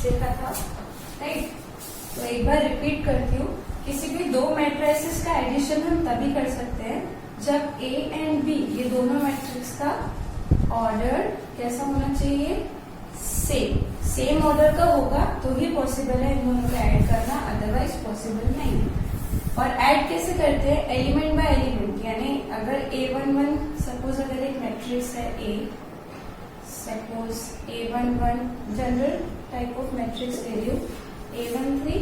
Matrix देखा था, right. तो एक बार रिपीट करती हूँ, किसी भी दो मैट्रिसेस का एडिशन हम तभी कर सकते हैं जब ए एंड बी ये दोनों मैट्रिक्स का ऑर्डर कैसा होना चाहिए, सेम ऑर्डर का होगा तो ही पॉसिबल है इन दोनों को ऐड करना, अदरवाइज पॉसिबल नहीं है। और ऐड कैसे करते हैं, एलिमेंट बाय एलिमेंट, यानी अगर A11 सपोज अगर एक मैट्रिक्स है A, suppose A11 general type of matrix ले लो, A13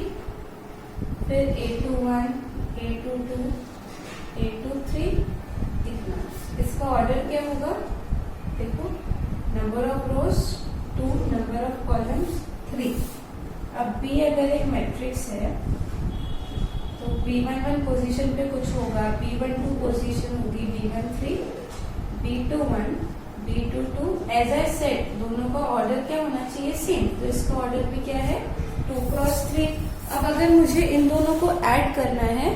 फिर A21 A22 A23 इतना, इसका ऑर्डर क्या होगा, देखो number of rose 2, number of columns 3। अब B अगर एक मैट्रिक्स है तो B11 पोजीशन पे कुछ होगा, B12 पोजीशन होगी B13, B21 B22, as I said दोनों का ऑर्डर क्या होना चाहिए, सेम। तो इसका ऑर्डर भी क्या है, 2 क्रॉस 3। अब अगर मुझे इन दोनों को ऐड करना है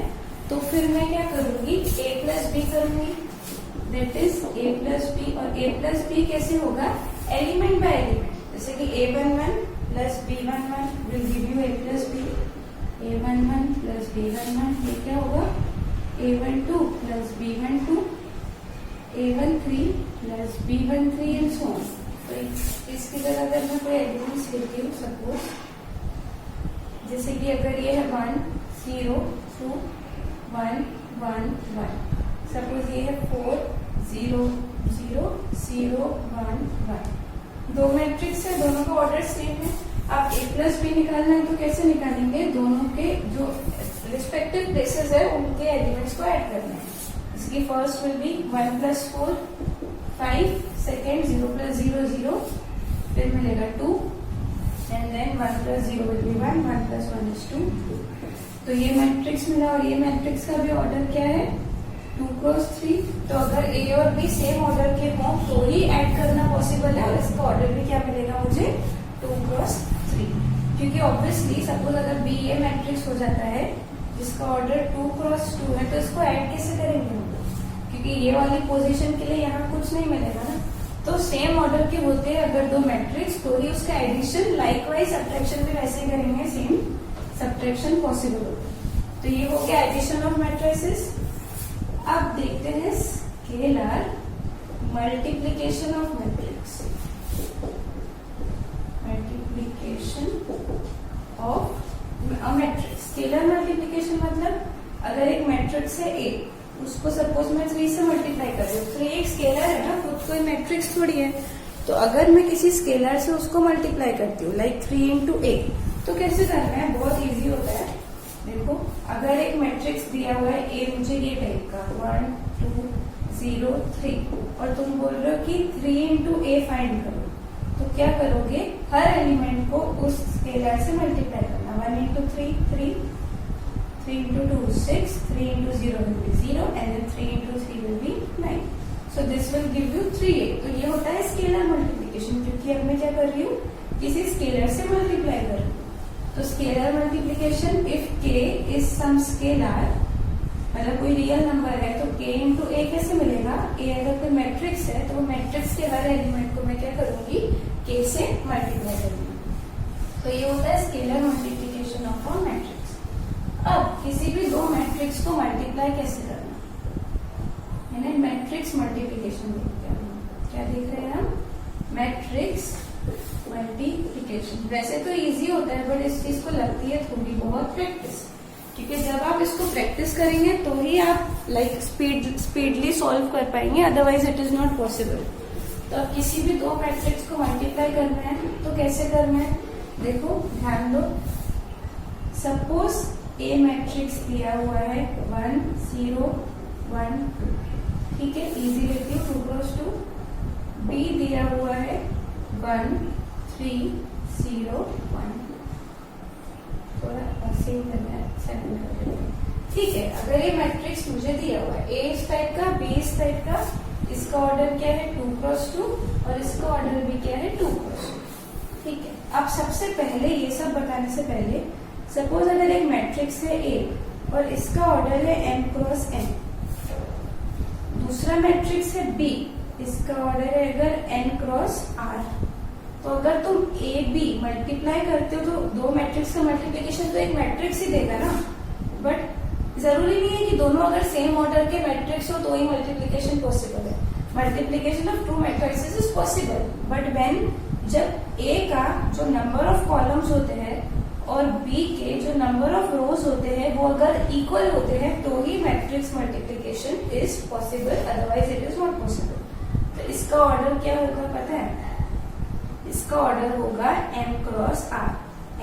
तो फिर मैं क्या करूंगी, A प्लस बी करूंगी, that is A plus b. और A प्लस बी कैसे होगा, एलिमेंट बाय एलिमेंट, जैसे कि A11 plus B11 will give you A plus b, A11 plus B11 ये क्या होगा, A12 plus B12, A13 plus B13 and so on. तो इसकी जगह अगर मैं कोई एलिमेंट्स लेती हूँ, सपोज जैसे कि अगर ये है 1 0 2 1 1 1, सपोज ये है 4 0 0 0 1 1, दो मैट्रिक्स है, दोनों का ऑर्डर सेम है। आप A प्लस बी निकालना है तो कैसे निकालेंगे, दोनों के जो रिस्पेक्टिव प्लेसेस है उनके एलिमेंट्स को ऐड करना है। इसकी first will be 1 plus 4 5, second 0 plus 0 0, फिर मिलेगा 2 and then 1 plus 0 will be 1, 1 plus 1 is 2। तो ये मैट्रिक्स मिला और ये मैट्रिक्स का भी ऑर्डर क्या है, 2 क्रॉस 3। तो अगर A और B सेम ऑर्डर के हों तो ही ऐड करना पॉसिबल है, और इसका ऑर्डर भी क्या मिलेगा मुझे, 2 क्रॉस 3। क्योंकि ऑब्वियसली सपोज अगर B ये मैट्रिक्स हो जाता है जिसका ऑर्डर 2 क्रॉस 2 है, तो इसको ऐड कैसे करेंगे हम, क्योंकि ये वाली पोजीशन के लिए यहाँ कुछ नहीं मिलेगा ना। तो सेम ऑर्डर के होते हैं अगर दो मैट्रिक्स तो ही उसका एडिशन, लाइकवाइज सब्ट्रैक्शन भी वैसे करेंगे, सेम सब्ट्रैक्शन पॉसिबल होता है। तो ये हो गया एडिशन ऑफ मैट्रिसेस। अब देखते हैं scalar multiplication of matrix, multiplication of matrix. Scalar multiplication मतलब अगर एक मैट्रिक्स है A, उसको सपोज मैं 3 से मल्टीप्लाई कर रही हूँ, 3 एक स्केलर है ना, खुद कोई मैट्रिक्स थोड़ी है। तो अगर मैं किसी स्केलर से उसको मल्टीप्लाई करती हूँ, लाइक 3 इंटू A, तो कैसे करना है, बहुत इजी होता है। देखो अगर एक मैट्रिक्स दिया हुआ है A मुझे ये टाइप का 1 2 0 3, और तुम बोल रहे हो कि 3 इंटू A फाइंड करो, तो क्या करोगे, हर एलिमेंट को उस स्केलर से मल्टीप्लाई करना, 1 into 3 3, 3 into 2 is 6, 3 into 0 will be 0, and then 3 into 3 will be 9. So this will give you 3a. तो ये होता है स्केलर मल्टीप्लिकेशन, क्योंकि अब मैं क्या कर रही हूँ, किसी स्केलर से मल्टीप्लाई कर रही हूँ। तो scalar multiplication, if k is some scalar, मतलब कोई रियल नंबर है तो k into a कैसे मिलेगा, a अगर कोई मैट्रिक्स है तो वो मैट्रिक्स के हर एलिमेंट को मैं क्या करूंगी, k से मल्टीप्लाई करूंगी। तो ये होता है scalar multiplication of a matrix. अब किसी भी दो मैट्रिक्स को मल्टीप्लाई कैसे करना, यानी मैट्रिक्स मल्टीप्लिकेशन देखते हैं। क्या देख रहे हैं हम, मैट्रिक्स मल्टीप्लिकेशन। वैसे तो इजी होता है बट इस चीज को लगती है थोड़ी बहुत प्रैक्टिस, क्योंकि जब आप इसको प्रैक्टिस करेंगे तो ही आप लाइक स्पीडली सॉल्व कर पाएंगे, otherwise it is not possible. तो अब किसी भी दो मैट्रिक्स को मल्टीप्लाई करना है तो कैसे करना है, देखो ध्यान दो। सपोज A मैट्रिक्स दिया हुआ है 1 0 1 2, ठीक है, इजी लेती हूँ, 2 क्रॉस 2। B दिया हुआ है 1 3 0 1, थोड़ा सेव करना है, सेकंड कर देते हैं, ठीक है। अगर ये मैट्रिक्स मुझे दिया हुआ है A इस टाइप का, B इस टाइप का, इसका ऑर्डर क्या है 2 क्रॉस 2 और इसका ऑर्डर भी क्या है 2 क्रॉस 2, ठीक है। अब सबसे पहले ये सब बताने से पहले सपोज अगर एक मैट्रिक्स है A और इसका ऑर्डर है m क्रॉस n, दूसरा मैट्रिक्स है B, इसका ऑर्डर है अगर n क्रॉस r, तो अगर तुम ए बी मल्टीप्लाई करते हो तो दो मैट्रिक्स का मल्टीप्लीकेशन तो एक मैट्रिक्स ही देगा ना, बट जरूरी नहीं है कि दोनों अगर सेम ऑर्डर के मैट्रिक्स हो तो ही मल्टीप्लीकेशन पॉसिबल है। Multiplication of to matrices is possible, but when जब ए का जो नंबर ऑफ कॉलम्स होते हैं और बी के जो नंबर ऑफ रोज होते हैं वो अगर इक्वल होते हैं तो ही matrix multiplication is possible, otherwise it is not possible. तो इसका ऑर्डर क्या होगा पता है? इसका ऑर्डर होगा m cross r,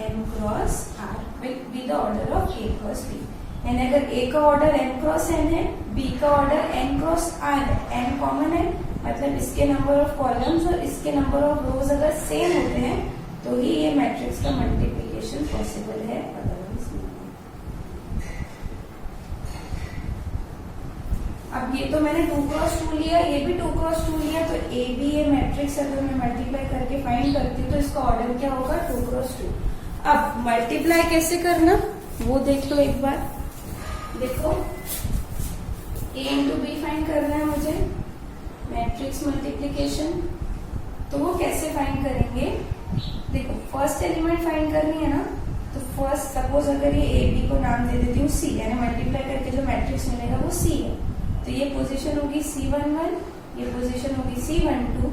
m cross r will be the order of a cross b। यानी अगर a का ऑर्डर m क्रॉस n है, b का ऑर्डर n क्रॉस r है, n कॉमन है, मतलब इसके नंबर ऑफ कॉलम्स और इसके नंबर ऑफ रोज अगर सेम होते हैं तो ही ये मैट्रिक्स का मल्टीप्लीकेशन पॉसिबल है, अदरवाइज नहीं। अब ये तो मैंने 2 क्रॉस 2 लिया, ये भी 2 क्रॉस 2 लिया, तो ए बी ये मैट्रिक्स अगर मैं मल्टीप्लाई करके फाइंड करती हूँ तो इसका ऑर्डर क्या होगा? 2 क्रॉस 2। अब मल्टीप्लाई कैसे करना वो देख लो एक बार। देखो ए इंटू बी फाइंड करना है मुझे, मैट्रिक्स मल्टीप्लीकेशन। तो वो कैसे फाइंड करेंगे? देखो फर्स्ट एलिमेंट फाइंड करनी है ना, तो फर्स्ट सपोज अगर ये ए बी को नाम दे देती हूँ सी, यानी मल्टीप्लाई करके जो मैट्रिक्स मिलेगा वो सी है, तो ये पोजीशन होगी C11, ये पोजीशन होगी C12,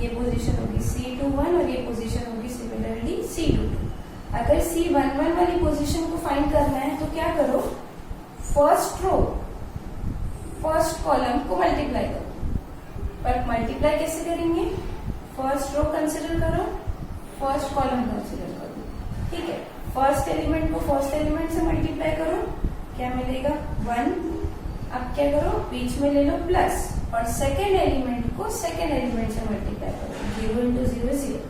ये पोजीशन होगी C21 और ये पोजीशन होगी सिमिलरली C22। अगर C11 वाली पोजीशन को फाइंड करना है तो क्या करो? फर्स्ट रो फर्स्ट कॉलम को मल्टीप्लाई करो। पर मल्टीप्लाई कैसे करेंगे? फर्स्ट रो कंसिडर करो, फर्स्ट कॉलम कंसिडर करो, ठीक है। फर्स्ट एलिमेंट को फर्स्ट एलिमेंट से मल्टीप्लाई करो, क्या मिलेगा? 1। अब क्या करो? बीच में ले लो प्लस, और सेकेंड एलिमेंट को सेकेंड एलिमेंट से मल्टीप्लाई करो। 0 इंटू 0 0,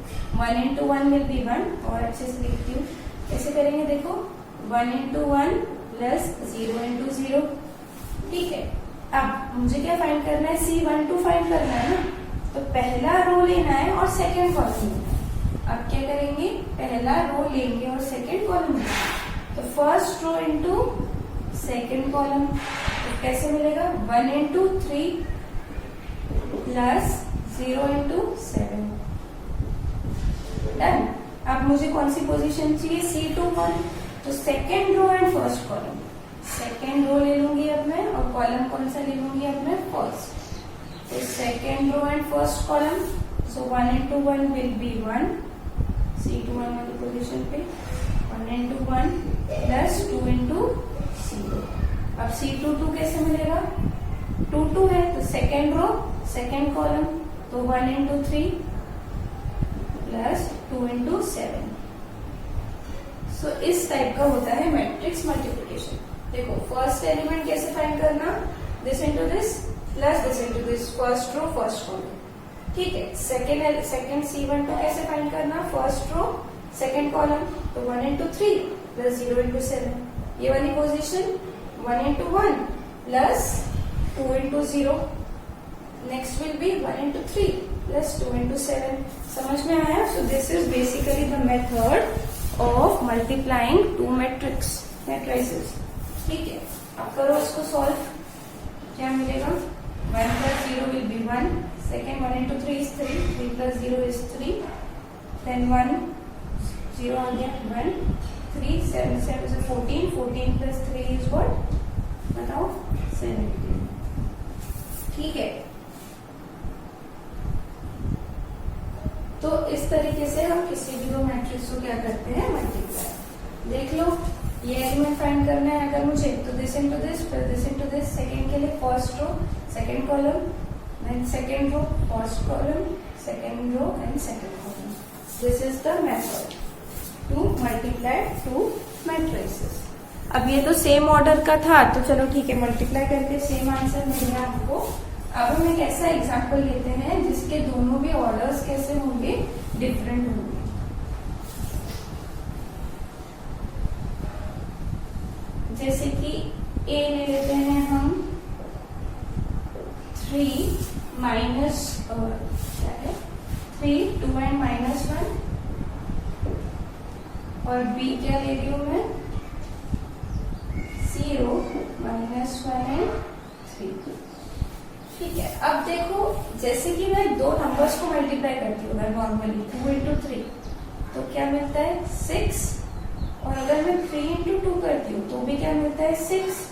1 इंटू 1 विल बी 1। और अच्छे से लिखती हूँ, कैसे करेंगे? देखो 1 इंटू 1 प्लस 0 इंटू 0, ठीक है। अब मुझे क्या फाइंड करना है? C12 फाइंड करना है ना, तो पहला रो लेना है और सेकेंड कॉलम लेना है। अब क्या करेंगे? पहला रो लेंगे और सेकेंड कॉलम लेंगे, तो first row into second column, तो कैसे मिलेगा? 1 इंटू 3 प्लस 0 इंटू 7। डन। अब मुझे कौन सी पोजीशन चाहिए? C21, तो second row and first column. Second row ले लूंगी अब मैं, और कॉलम कौन सा ले लूंगी अब मैं? फर्स्ट। तो second row and first column, so 1 into 1 will be 1, C21 वाली पोजीशन पे 1 इंटू 1 प्लस 2 इंटू 0। अब C22 कैसे मिलेगा? 2 2 है, तो सेकेंड रो सेकेंड कॉलम, तो 1 इंटू 3 प्लस 2 इंटू 7। सो इस टाइप का होता है मैट्रिक्स मल्टीप्लिकेशन। देखो फर्स्ट एलिमेंट कैसे फाइंड करना? This into this plus this into this, first row first column, ठीक है। सेकेंड C12 कैसे फाइंड करना? फर्स्ट रो सेकेंड कॉलम, तो 1 इंटू 3 प्लस 0 इंटू 7। ये वाली position 1 into 1 plus 2 into 0, next will be 1 into 3 plus 2 into 7। समझ में आया? So this is basically the method of multiplying two matrices, ठीक है। अब करो इसको सॉल्व, क्या मिलेगा? 1 plus 0 will be 1, second 1 into 3 is 3, 3 plus 0 is 3, then 1 0 आ गया 1, 3 7 7 से 14, 14 प्लस 3 इज व्हाट? बताओ 17, ठीक है। तो इस तरीके से हम किसी भी दो मैट्रिक्स को क्या करते हैं? मल्टीप्लाई। देख लो, ये एलिमेंट फाइंड करना है अगर मुझे, तो this into this plus this into this. Second के लिए first row second column, then second row first column, second row and second column. This is the method to multiply two matrices. अब ये तो सेम ऑर्डर का था, तो चलो ठीक है, मल्टीप्लाई करके सेम आंसर मिल गया आपको। अब हम एक ऐसा एग्जाम्पल लेते हैं जिसके दोनों भी ऑर्डर्स कैसे होंगे? डिफरेंट होंगे। जैसे कि ए ले लेते हैं हम 3 माइनस क्या है 3 2 एंड माइनस 1, और बी क्या ले रही हूं मैं? 0 -1 एंड 3, ठीक है। अब देखो जैसे कि मैं दो नंबर्स को मल्टीप्लाई करती हूँ नॉर्मली 2 into 3 तो क्या मिलता है 6, और अगर मैं 3 into 2 करती हूँ तो भी क्या मिलता है 6।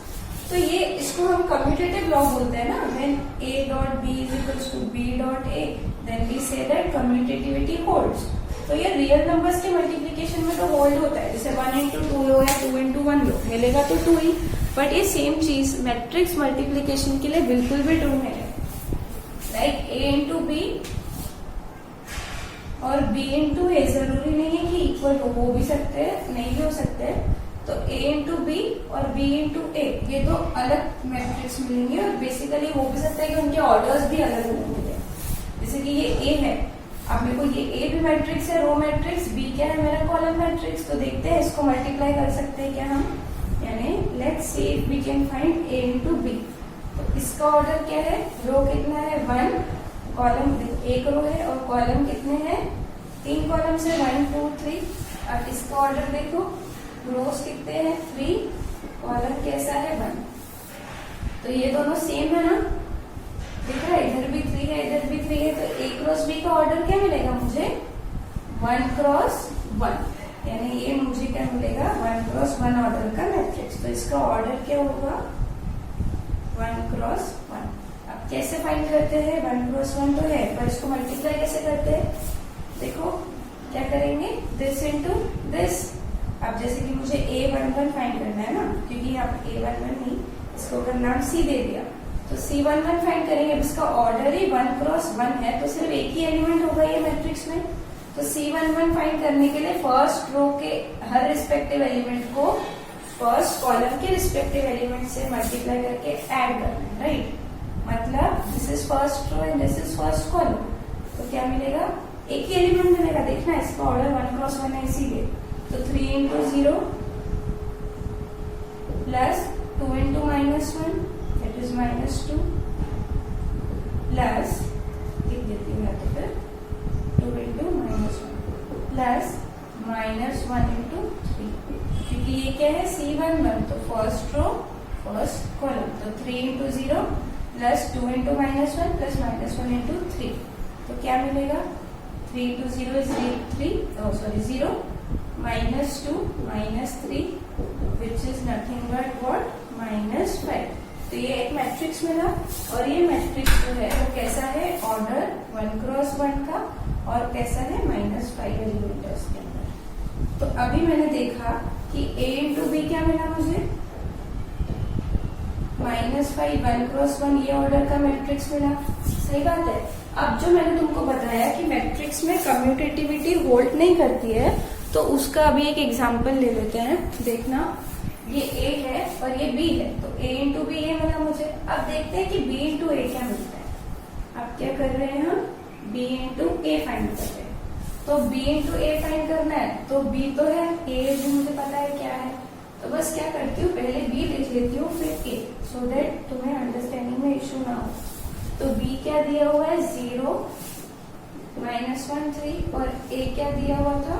तो ये इसको हम कम्यूटेटिव लॉ बोलते हैं ना, when a dot b is equals to b dot a then we say that commutativity holds. तो ये रियल नंबर्स के मल्टीप्लिकेशन में तो होल्ड होता है, जैसे 1 into 2 लो या 2 into 1 लो मिलेगा तो 2 ही, बट ये सेम चीज मैट्रिक्स मल्टीप्लिकेशन के लिए बिल्कुल भी ट्रू है। लाइक a into b और b into a जरूरी नहीं है कि इक्वल हो भी सकते हैं, नहीं भी हो सकते हैं। तो a into b और b into a ये दो अलग मैट्रिक्स मिलेंगे, और बेसिकली हो भी सकता है कि उनके ऑर्डर्स भी अलग होंगे। जैसे कि ये a है, अब मेरे को ये a भी मैट्रिक्स है, रो मैट्रिक्स, b क्या है मेरा कॉलम मैट्रिक्स। तो देखते हैं इसको मल्टीप्लाई कर सकते हैं क्या हम, यानी let's see if we can find a into b। तो इसका ऑर्डर क्या है, रो कितना है 1, कॉलम एक रो है और कॉलम कितने हैं 3 कॉलम से 1 2 3। अब इसका ऑर्डर देखो, रोज कितने हैं 3, कॉलम कैसा है 1। तो ये दोनों सेम है ना, दिख रहा है, इधर भी 3 है इधर भी 3 है। तो a क्रॉस b का ऑर्डर क्या मिलेगा मुझे 1 क्रॉस 1, यानी ये मुझे क्या मिलेगा 1 क्रॉस 1 ऑर्डर का मैट्रिक्स। तो इसका ऑर्डर क्या होगा 1 क्रॉस 1। अब कैसे फाइंड करते हैं, 1 क्रॉस 1 तो है, पर इसको मल्टीप्लाई कैसे करते हैं, देखो क्या करेंगे, दिस इनटू दिस। अब जैसे कि मुझे a11 फाइंड करना है ना, क्योंकि यहाँ पे a11 नहीं, इसको अगर नाम c दे दिया तो c11 फाइंड करेंगे। अब इसका ऑर्डर ही 1 क्रॉस 1 है, तो सिर्फ एक ही एलिमेंट होगा ये मैट्रिक्स में। तो c11 फाइंड करने के लिए फर्स्ट रो के हर रिस्पेक्टिव एलिमेंट को फर्स्ट कॉलम के रिस्पेक्टिव एलिमेंट से मल्टीप्लाई करके ऐड करना है, राइट। मतलब this is first row and this is first column, तो क्या मिलेगा एक ही एलिमेंट मिलेगा। देखना इसका ऑर्डर 1 क्रॉस 1 है इसीलिए। तो 3 into 0 plus 2 into -1 that is -2 plus लिख देती हूँ तो फिर 2 into -1 प्लस -1 into 3, क्योंकि ये क्या है C11 तो फर्स्ट रो फर्स्ट कॉलम। तो 3 into 0 plus 2 into -1 plus -1 into 3, तो क्या मिलेगा 3 into 0 is 0 -2 -3 which is nothing but what -5। तो ये एक मैट्रिक्स मिला, और ये मैट्रिक्स जो है वो कैसा है ऑर्डर 1 क्रॉस 1 का, और कैसा है -5 एलिमेंट है उसके अंदर। तो अभी मैंने देखा कि a into b क्या मिला मुझे -5 1 क्रॉस 1 ये ऑर्डर का मैट्रिक्स मिला, सही बात है। अब जो मैंने तुमको बताया कि मैट्रिक्स में कम्यूटेटिविटी होल्ड नहीं करती है, तो उसका अभी एक एग्जांपल ले लेते हैं। देखना ये a है और ये b है, तो a into b ये मिला मुझे। अब देखते हैं कि b into a क्या मिलता है। अब क्या कर रहे हैं हम b into a फाइंड कर रहे हैं। तो b into a फाइंड करना है, तो b तो है, a भी मुझे पता है क्या है, तो बस क्या करती हूँ पहले b लिख लेती हूँ फिर a, सो दैट तुम्हें अंडरस्टैंडिंग में इश्यू ना हो। तो b क्या दिया हुआ है 0 -1 3, और a क्या दिया हुआ था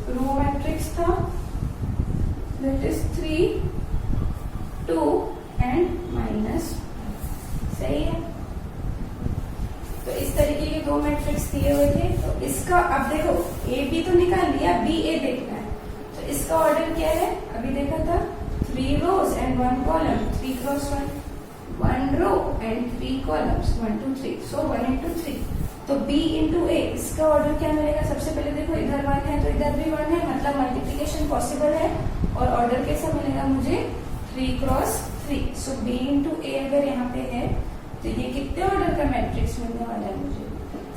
रो मैट्रिक्स था दैट इज 3 2 एंड -1, सही है। तो इस तरीके के दो मैट्रिक्स दिए हुए थे। तो इसका अब देखो a b तो निकाल लिया, b a देखना है। तो इसका ऑर्डर क्या है, अभी देखा था 3 rows and 1 column, 3 cross 1 row and 3 columns 1 2 3, so 1 into 3। तो b into a इसका ऑर्डर क्या मिलेगा, सबसे पहले देखो इधर 1 है तो इधर भी 1 है, मतलब मल्टीप्लिकेशन पॉसिबल है। और ऑर्डर कैसा मिलेगा मुझे 3 cross 3, so b into a अगर यहाँ पे है तो ये कितने ऑर्डर का मैट्रिक्स मिलने वाला है मुझे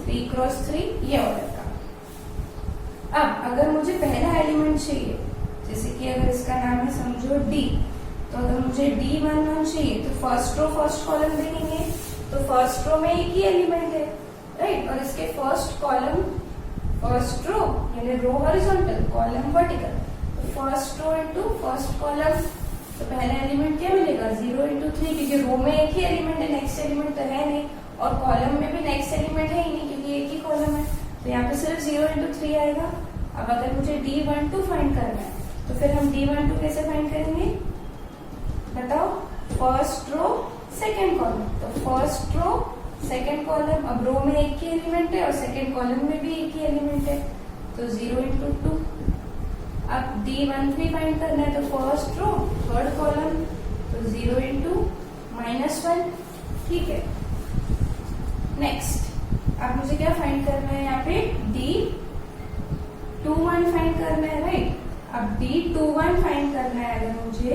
3 क्रॉस 3 ये ऑर्डर का। अब अगर मुझे पहला एलिमेंट चाहिए, जैसे कि अगर इसका नाम है समझो d, तो अगर मुझे d11 चाहिए तो फर्स्ट रो फर्स्ट कॉलम देखेंगे, तो फर्स्ट रो में एक ही एलिमेंट है, राइट। और इसके फर्स्ट कॉलम फर्स्ट रो यानी रो हॉरिजॉन्टल कॉलम वर्टिकल, तो first row into first column, तो पहला एलिमेंट क्या मिलेगा 0 into 3, क्योंकि रो में एक ही एलिमेंट है, नेक्स्ट एलिमेंट तो है नहीं, और कॉलम में भी नेक्स्ट एलिमेंट है ही नहीं क्योंकि एक ही कॉलम है, तो यहाँ पे सिर्फ 0 into 3 आएगा। अब अगर मुझे d12 फाइंड करना है तो फिर हम d12 कैसे फाइंड करेंगे बताओ, फर्स्ट रो सेकेंड कॉलम, तो फर्स्ट रो सेकेंड कॉलम, अब रो में एक ही एलिमेंट है और सेकेंड कॉलम में भी एक ही एलिमेंट है, तो 0 into 2। अब D13 फाइंड करना है, तो फर्स्ट रो थर्ड कॉलम, तो 0 into -1। ठीक है, नेक्स्ट अब मुझे क्या फाइंड करना है, यहाँ पे D21 फाइंड करना है, राइट। अब D21 फाइंड करना है अगर मुझे,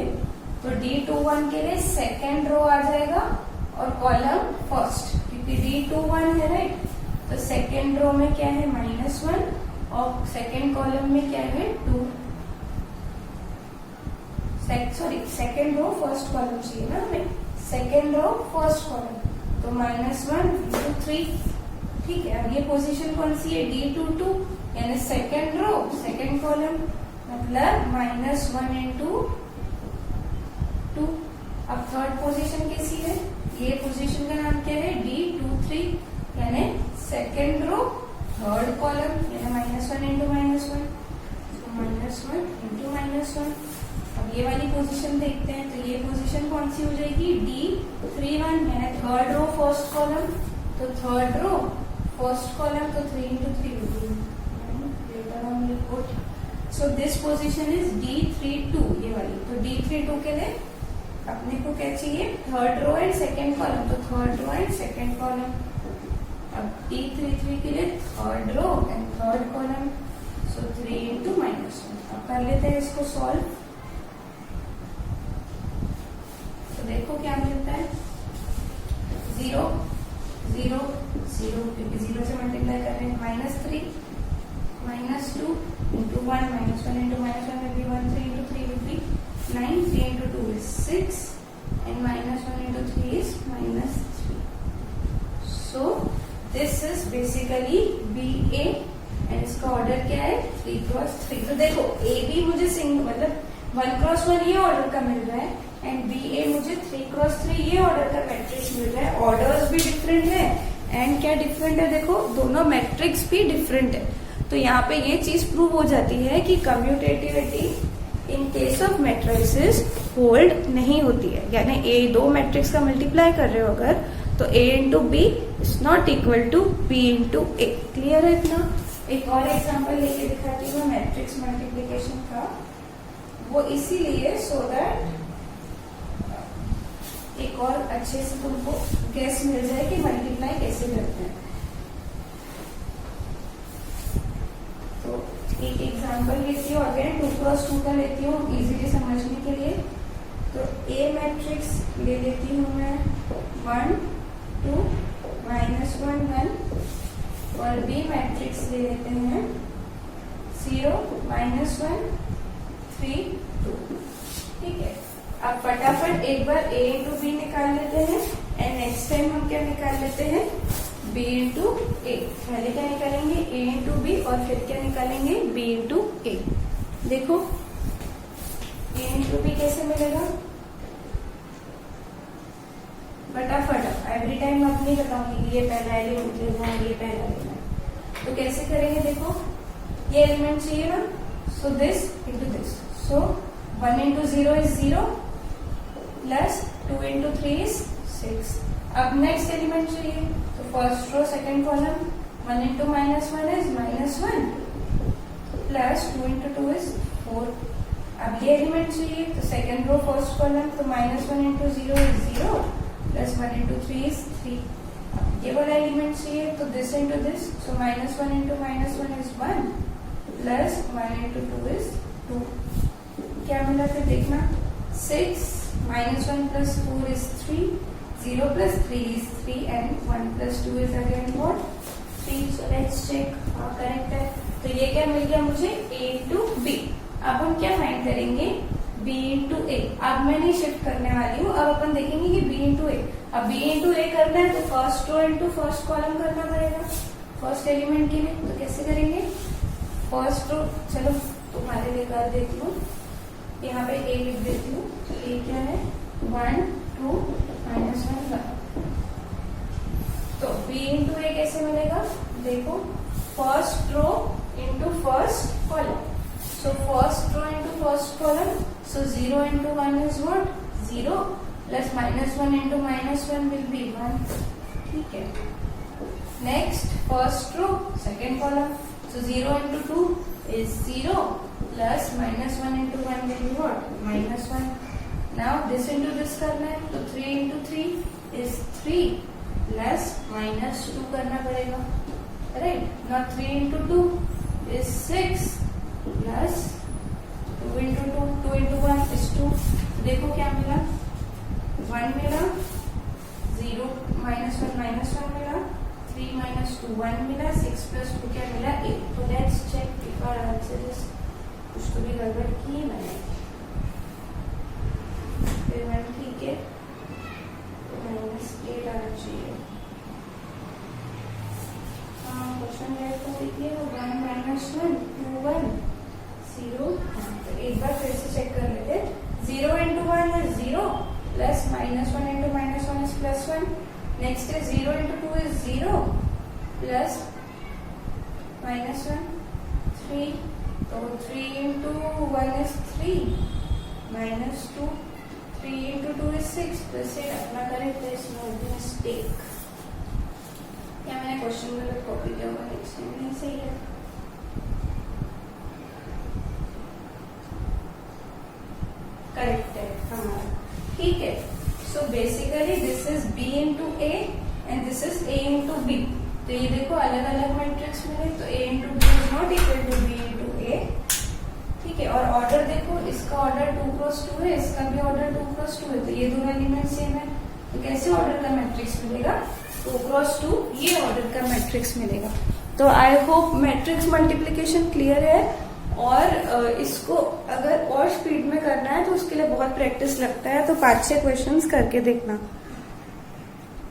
तो D21 के लिए सेकेंड रो आ जाएगा और कॉलम फर्स्ट, क्योंकि D21 है, राइट। तो सेकेंड रो में क्या है, -1 और सेकेंड कॉलम में क्या है, 2। सेकेंड रो फर्स्ट कॉलम चाहिए ना हमें, सेकेंड रो फर्स्ट कॉलम, तो -1 into 3। ठीक है, अब ये पोजीशन कौन सी है, D22, यानी सेकेंड रो सेकेंड कॉलम, मतलब -1 into 2। अब थर्ड पोजीशन कैसी है, ये पोजीशन का नाम क्या है, D23, यानी सेकेंड रो थर्ड कॉलम, यानी -1 into -1, तो -1 into -1। अब ये वाली पोजीशन देखते हैं, तो ये पोजीशन कौन सी हो जाएगी, D31, यानी थर्ड रो फर्स्ट कॉलम, तो थर्ड रो फर्स्ट कॉलम, तो 3 into 3 will be later on we put, so this position is D32, ये वाली। तो D32 के लिए अपने को क्या चाहिए, third row and second column, तो third row and second column. अब D33 के लिए third row and third column, so 3 into -1। अब कर लेते हैं इसको सॉल्व, देखो क्या मिलता है, 0 0 0, क्योंकि 0 से मल्टीप्लाई कर रहे हैं, -3 -2 into 1, -1 into -1 will be 1, 3 into 3 will be 9, 3 into 2 is 6, and -1 into 3 is -3. So this is basically BA, and इसका ऑर्डर क्या है, 3x3। तो देखो AB मुझे सिंगल मतलब 1x1 ये ऑर्डर का मिल रहा है, एंड BA मुझे 3x3 ये ऑर्डर का मैट्रिक्स मिल रहा है। ऑर्डर्स भी डिफरेंट है, एंड क्या डिफरेंट है, देखो दोनों मैट्रिक्स भी डिफरेंट है। तो यहाँ पे ये चीज प्रूव हो जाती है कि commutativity in case of matrices hold नहीं होती है, यानी A दो मैट्रिक्स का मल्टीप्लाई कर रहे हो अगर, तो A into B is not equal to B into A। Clear है इतना। एक और एग्जांपल लेके दिखाती हूँ मैट्रिक्स मल्टीप्लिकेशन का, वो इसीलिए सो दैट एक और अच्छे से तुमको गेस मिल जाए कि मल्टीप्लाई कैसे करते हैं। तो एक एग्जांपल लेती हूँ, अगेन 2x2 का लेती हूँ इजीली समझने के लिए। तो A मैट्रिक्स ले लेती हूँ मैं 1 2 -1 1, और B मैट्रिक्स ले लेते हैं 0 -1 3 2। ठीक है, अब फटाफट एक बार A into B निकाल लेते हैं, एंड नेक्स्ट टाइम हम क्या निकाल लेते हैं, B into A। पहले क्या निकालेंगे, A into B, और फिर क्या निकालेंगे, B into A। देखो A into B कैसे मिलेगा, फटाफट, एवरी टाइम आप नहीं बताऊंगी कि ये पहला एलिमेंट लेना है, ये पहला लेना है। तो कैसे करेंगे, देखो ये एलिमेंट चाहिए ना, so this into this, so 1 into 0 is 0, plus 2 into 3 is 6। अब नेक्स्ट एलिमेंट चाहिए, तो first row second column, 1 into -1 is -1, plus 2 into 2 is 4। अब ये एलिमेंट चाहिए, तो सेकेंड रो फर्स्ट कॉलम, तो -1 into 0 is 0, plus 1 into 3 is 3। अब ये वाला एलिमेंट चाहिए, तो this into this, so -1 into -1 is 1, plus 1 into 2 is 2। क्या मिला फिर देखना, 6 -1 plus 4 is 3, 0 plus 3 is 3, and 1 plus 2 is again what, 3। So let's check, हाँ करेक्ट है। तो ये क्या मिल गया मुझे, A into B। अब हम क्या फाइंड करेंगे, B into A। अब मैं नहीं शिफ्ट करने वाली हूँ, अब अपन देखेंगे कि B into A। अब B into A करना है, तो first row into first column करना पड़ेगा फर्स्ट एलिमेंट के लिए। तो कैसे करेंगे, फर्स्ट रो, चलो तुम्हारे लिए कर देती हूँ, यहाँ पे A लिख देती हूँ। तो A क्या है, 1 2 -1 1। तो B into A कैसे मिलेगा, देखो first row into first column, so first row into first column, so 0 into 1 is what, 0, plus -1 into -1 will be 1। ठीक है। Next first row second column, so 0 into 2 is 0 plus -1 into 1 will be what? -1. Now this into this करना है तो 3 into 3 is 3 plus -2 करना पड़ेगा, right? Now 3 into 2 is 6 plus 2 into 2, 2 into 1 is 2. देखो क्या मिला, 1 मिला, 0 -1 मिला, 3 - 2 1 मिला, 6 + 2 क्या मिला 8. तो let's check if our answer is, कुछ तो भी गड़बड़ की मैंने, फिर मैंने ठीक है तो -8 आना चाहिए. हाँ क्वेश्चन तो देखिए 1 - 1 2 1 0. तो एक बार फिर से चेक कर लेते. 0 into 1 is 0 plus -1 into -1 is +1. Next is 0 into 2 is 0 plus -1 3. तो 3 into 1 is 3 -2. 3 into 2 is 6. तो इसे अपना करेक्ट है, इसमें मिस्टेक. क्या मैंने क्वेश्चन गलत कॉपी किया होगा, नेक्स्ट टाइम नहीं सही है. करेक्ट है हमारा, ठीक है. So basically this is B into A and this is A into B. तो ये देखो अलग अलग मैट्रिक्स मिले, तो A into B is not equal to B into A, ठीक है. और ऑर्डर देखो, इसका ऑर्डर 2 × 2 है, इसका भी ऑर्डर 2 × 2 है, तो ये दोनों एलिमेंट सेम है. तो कैसे ऑर्डर का मैट्रिक्स मिलेगा, 2 × 2 ये ऑर्डर का मैट्रिक्स मिलेगा. तो I hope matrix multiplication clear है. और इसको अगर और स्पीड में करना है तो उसके लिए बहुत प्रैक्टिस लगता है, तो 5-6 क्वेश्चंस करके देखना.